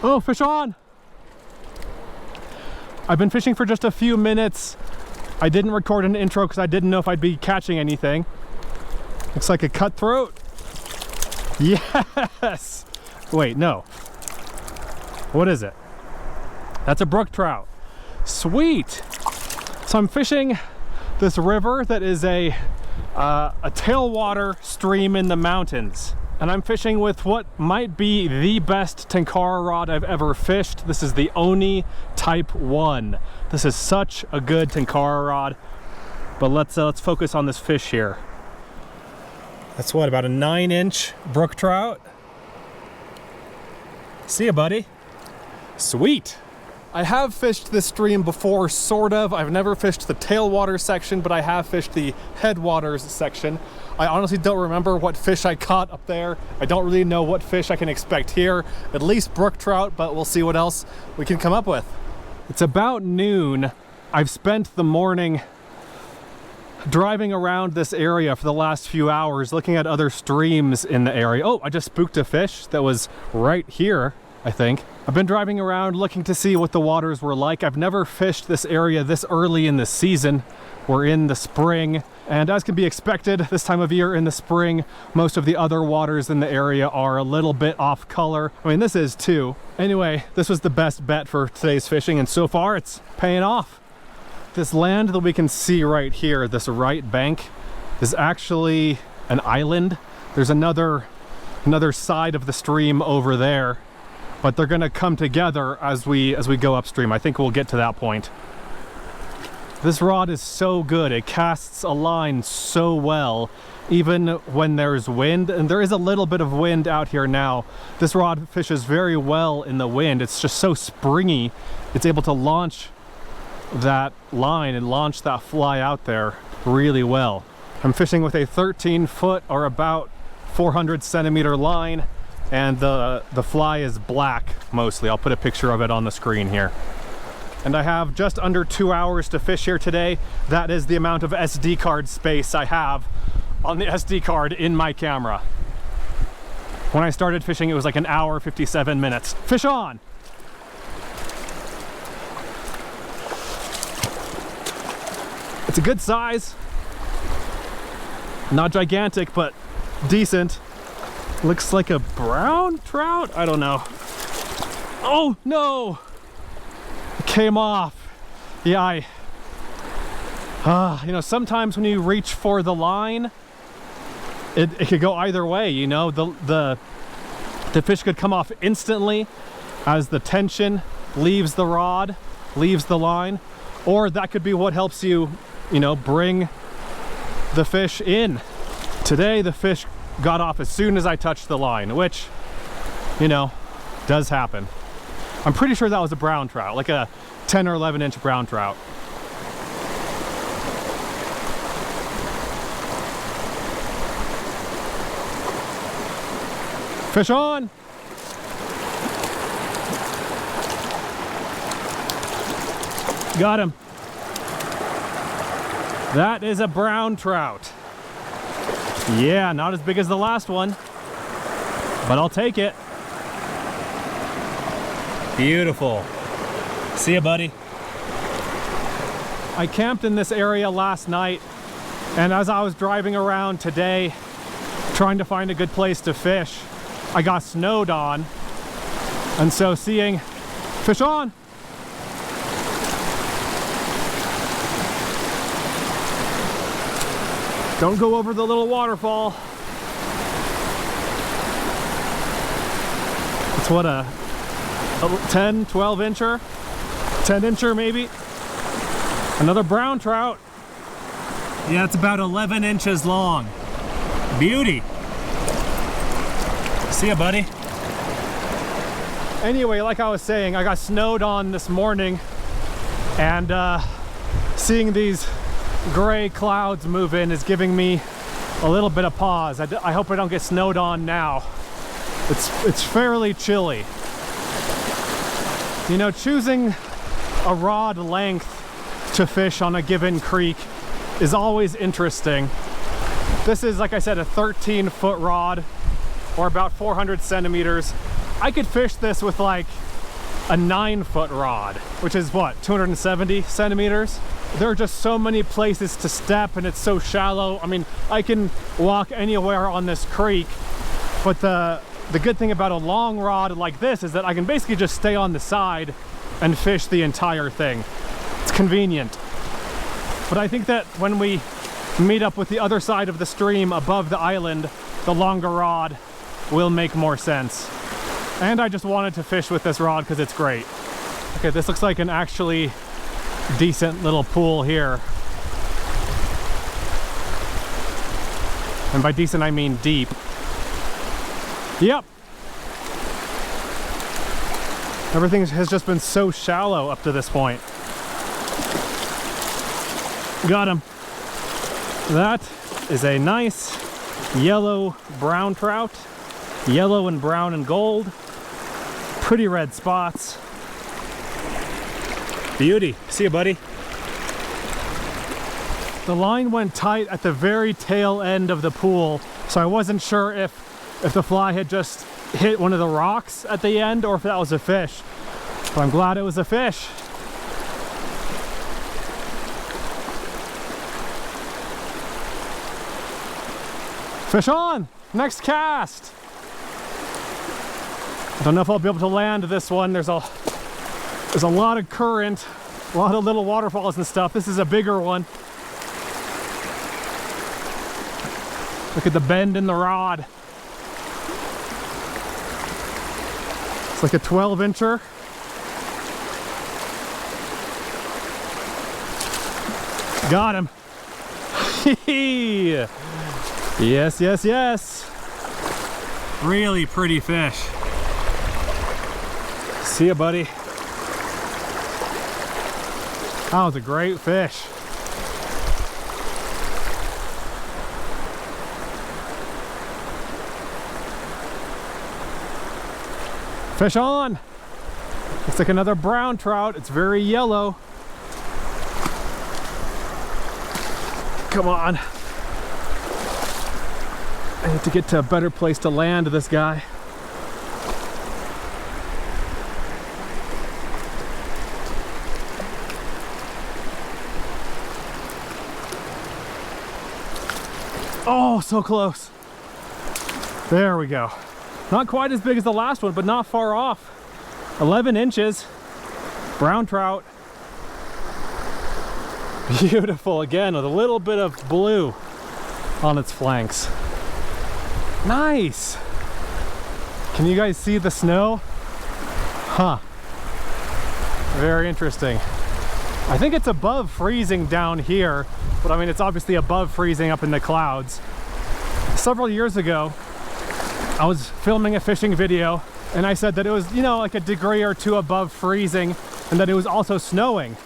Oh, fish on! I've been fishing for just a few minutes. I didn't record an intro because I didn't know if I'd be catching anything. Looks like a cutthroat. Yes! Wait, no. What is it? That's a brook trout. Sweet! So I'm fishing this river that is a tailwater stream in the mountains. And I'm fishing with what might be the best Tenkara rod I've ever fished. This is the Oni Type I. This is such a good Tenkara rod. But let's focus on this fish here. That's what, about a 9-inch brook trout? See ya, buddy. Sweet. I have fished this stream before, sort of. I've never fished the tailwater section, but I have fished the headwaters section. I honestly don't remember what fish I caught up there. I don't really know what fish I can expect here. At least brook trout, but we'll see what else we can come up with. It's about noon. I've spent the morning driving around this area for the last few hours, looking at other streams in the area. Oh, I just spooked a fish that was right here, I think. I've been driving around looking to see what the waters were like. I've never fished this area this early in the season. We're in the spring, and as can be expected this time of year in the spring, most of the other waters in the area are a little bit off color. I mean, this is too. Anyway, this was the best bet for today's fishing, and so far it's paying off. This land that we can see right here, this right bank, is actually an island. There's another side of the stream over there, but they're gonna come together as we go upstream. I think we'll get to that point. This rod is so good. It casts a line so well, even when there's wind, and there is a little bit of wind out here now. This rod fishes very well in the wind. It's just so springy. It's able to launch that line and launch that fly out there really well. I'm fishing with a 13-foot or about 400 centimeter line, and the fly is black mostly. I'll put a picture of it on the screen here. And I have just under 2 hours to fish here today. That is the amount of SD card space I have on the SD card in my camera. When I started fishing, it was like 1 hour, 57 minutes. Fish on! It's a good size. Not gigantic, but decent. Looks like a brown trout? I don't know. Oh, no! It came off. Yeah, you know, sometimes when you reach for the line, it could go either way, you know. The fish could come off instantly as the tension leaves the rod, leaves the line, or that could be what helps you, you know, bring the fish in. Today, the fish got off as soon as I touched the line, which, you know, does happen. I'm pretty sure that was a brown trout, like a 10 or 11 inch brown trout. Fish on! Got him. That is a brown trout. Yeah, not as big as the last one, but I'll take it. Beautiful. See ya, buddy. I camped in this area last night, and as I was driving around today, trying to find a good place to fish, I got snowed on. And so seeing fish on. Don't go over the little waterfall. It's what, a 10, 12 incher? 10 incher maybe? Another brown trout. Yeah, it's about 11 inches long. Beauty. See ya, buddy. Anyway, like I was saying, I got snowed on this morning, and seeing these gray clouds move in is giving me a little bit of pause. I hope I don't get snowed on now. It's fairly chilly. You know, choosing a rod length to fish on a given creek is always interesting. This is, like I said, a 13-foot rod, or about 400 centimeters. I could fish this with like a 9-foot rod, which is what, 270 centimeters? There are just so many places to step and it's so shallow. I mean, I can walk anywhere on this creek, but the good thing about a long rod like this is that I can basically just stay on the side and fish the entire thing. It's convenient. But I think that when we meet up with the other side of the stream above the island, the longer rod will make more sense. And I just wanted to fish with this rod because it's great. Okay, this looks like an actually decent little pool here. And by decent, I mean deep. Yep. Everything has just been so shallow up to this point. Got him. That is a nice yellow brown trout. Yellow and brown and gold. Pretty red spots. Beauty. See you, buddy. The line went tight at the very tail end of the pool, so I wasn't sure if the fly had just hit one of the rocks at the end or if that was a fish. But I'm glad it was a fish. Fish on! Next cast! I don't know if I'll be able to land this one. There's a lot of current, a lot of little waterfalls and stuff. This is a bigger one. Look at the bend in the rod. It's like a 12-incher. Got him. Yes, yes, yes. Really pretty fish. See ya, buddy. That was a great fish. Fish on. Looks like another brown trout. It's very yellow. Come on. I need to get to a better place to land this guy. Oh, so close. There we go. Not quite as big as the last one, but not far off. 11 inches. Brown trout. Beautiful again with a little bit of blue on its flanks. Nice. Can you guys see the snow? Huh. Very interesting. I think it's above freezing down here, but I mean, it's obviously above freezing up in the clouds. Several years ago, I was filming a fishing video and I said that it was, you know, like a degree or two above freezing and that it was also snowing.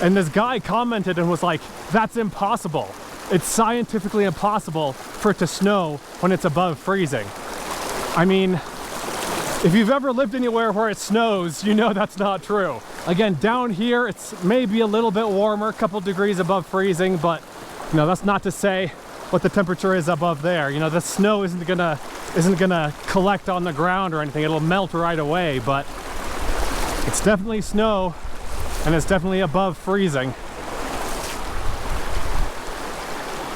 And this guy commented and was like, that's impossible. It's scientifically impossible for it to snow when it's above freezing. I mean, if you've ever lived anywhere where it snows, you know that's not true. Again, down here, it's maybe a little bit warmer, a couple degrees above freezing, but you know, that's not to say what the temperature is above there. You know, the snow isn't gonna collect on the ground or anything. It'll melt right away, but it's definitely snow and it's definitely above freezing.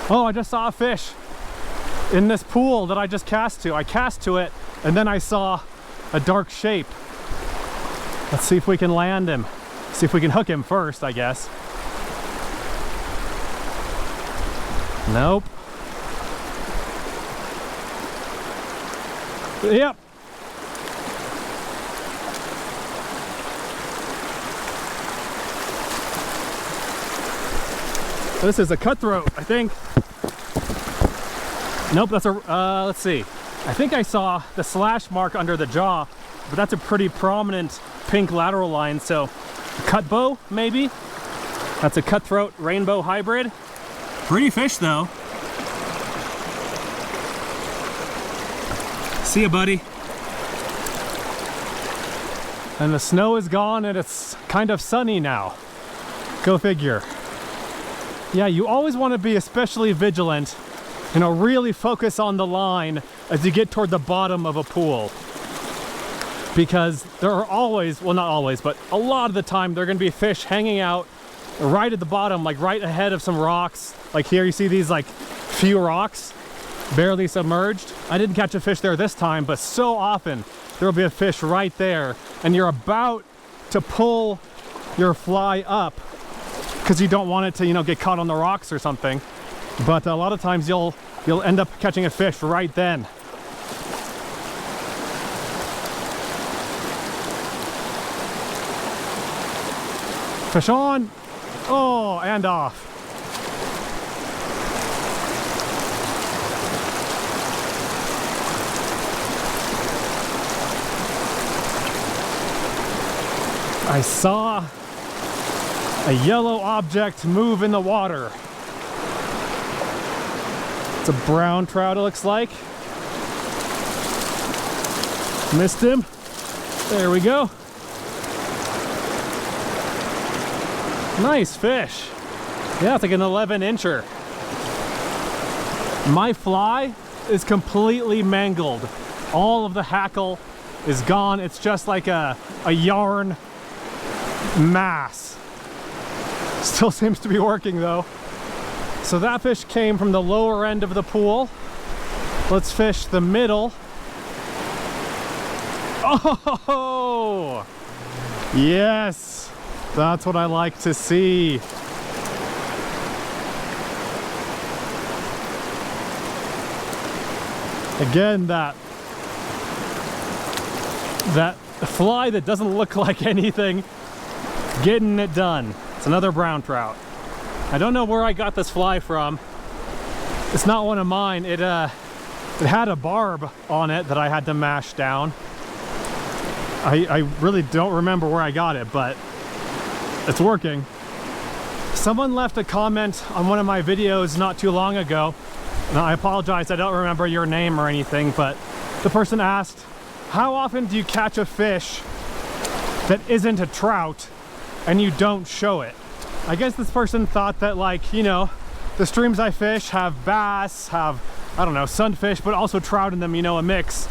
Oh, I just saw a fish in this pool that I just cast to. I cast to it and then I saw a dark shape. Let's see if we can land him. See if we can hook him first, I guess. Nope. Yep. This is a cutthroat, I think. Nope, that's a, let's see. I think I saw the slash mark under the jaw, but that's a pretty prominent pink lateral line, so a cut bow, maybe? That's a cutthroat rainbow hybrid. Pretty fish, though. See ya, buddy. And the snow is gone and it's kind of sunny now. Go figure. Yeah, you always want to be especially vigilant, you know, really focus on the line as you get toward the bottom of a pool. because there are always, well, not always, but a lot of the time there are going to be fish hanging out right at the bottom, like right ahead of some rocks. Like here you see these like few rocks barely submerged. I didn't catch a fish there this time, but so often there will be a fish right there, and you're about to pull your fly up because you don't want it to, you know, get caught on the rocks or something. But a lot of times you'll end up catching a fish right then. Fish on. Oh, and off. I saw a yellow object move in the water. It's a brown trout, it looks like. Missed him. There we go. Nice fish. Yeah, it's like an 11-incher. My fly is completely mangled. All of the hackle is gone. It's just like a yarn mass. Still seems to be working though. So that fish came from the lower end of the pool. Let's fish the middle. Oh, yes, that's what I like to see. Again, that fly that doesn't look like anything, getting it done. It's another brown trout. I don't know where I got this fly from. It's not one of mine. It had a barb on it that I had to mash down. I really don't remember where I got it, but it's working. Someone left a comment on one of my videos not too long ago, and I apologize, I don't remember your name or anything, but the person asked, how often do you catch a fish that isn't a trout and you don't show it? I guess this person thought that, like, you know, the streams I fish have bass, have, I don't know, sunfish, but also trout in them, you know, a mix.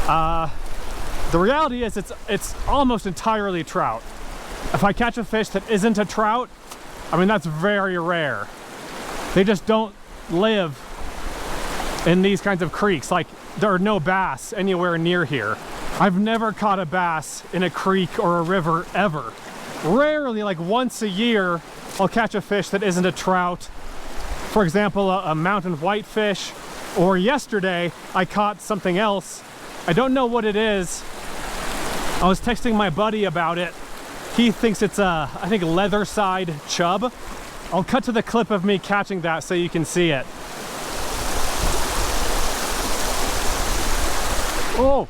The reality is it's almost entirely trout. If I catch a fish that isn't a trout, I mean, that's very rare. They just don't live in these kinds of creeks. Like, there are no bass anywhere near here. I've never caught a bass in a creek or a river ever. Rarely, like once a year, I'll catch a fish that isn't a trout. For example, a mountain whitefish, or yesterday I caught something else. I don't know what it is. I was texting my buddy about it. He thinks it's a, I think, leather-side chub. I'll cut to the clip of me catching that so you can see it. Oh!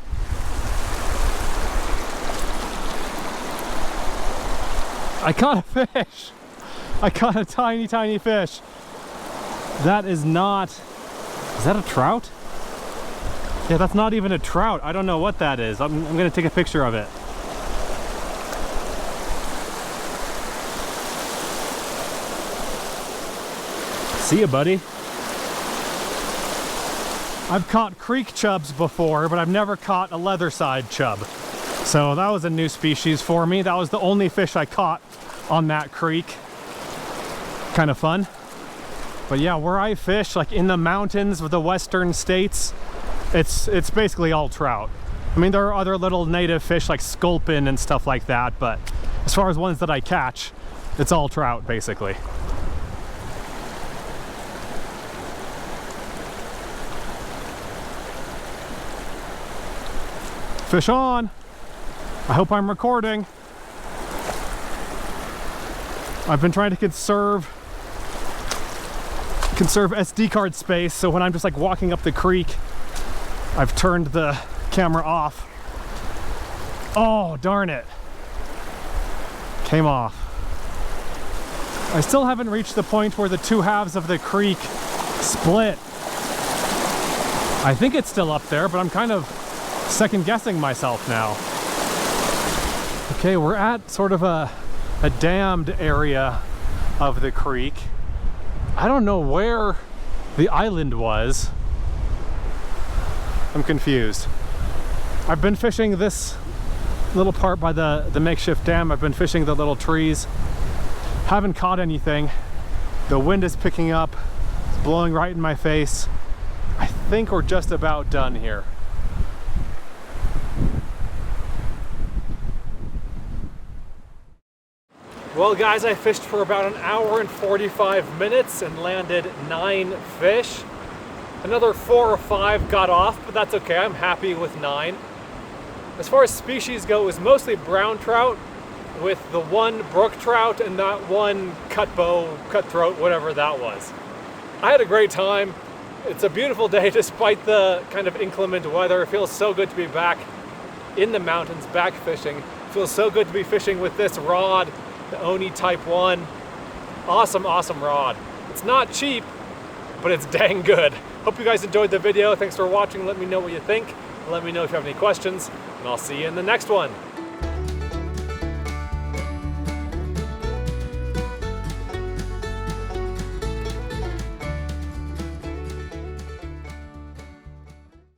I caught a fish. I caught a tiny, tiny fish. That is not, is that a trout? Yeah, that's not even a trout. I don't know what that is. I'm gonna take a picture of it. See ya, buddy. I've caught creek chubs before, but I've never caught a leather-side chub. So that was a new species for me. That was the only fish I caught on that creek. Kind of fun. But yeah, where I fish, like in the mountains of the western states, it's basically all trout. I mean, there are other little native fish like sculpin and stuff like that, but as far as ones that I catch, it's all trout basically. Fish on. I hope I'm recording. I've been trying to conserve SD card space, so when I'm just like walking up the creek, I've turned the camera off. Oh, darn it. Came off. I still haven't reached the point where the two halves of the creek split. I think it's still up there, but I'm kind of second guessing myself now. Okay, we're at sort of a dammed area of the creek. I don't know where the island was. I'm confused. I've been fishing this little part by the makeshift dam. I've been fishing the little trees. Haven't caught anything. The wind is picking up. It's blowing right in my face. I think we're just about done here. Well guys, I fished for about an hour and 45 minutes and landed 9 fish. Another 4 or 5 got off, but that's okay, I'm happy with 9. As far as species go, it was mostly brown trout, with the one brook trout and that one cutthroat, whatever that was. I had a great time. It's a beautiful day despite the kind of inclement weather. It feels so good to be back in the mountains, back fishing. It feels so good to be fishing with this rod, the Oni Type I. Awesome, awesome rod. It's not cheap, but it's dang good. Hope you guys enjoyed the video. Thanks for watching. Let me know what you think. Let me know if you have any questions, and I'll see you in the next one.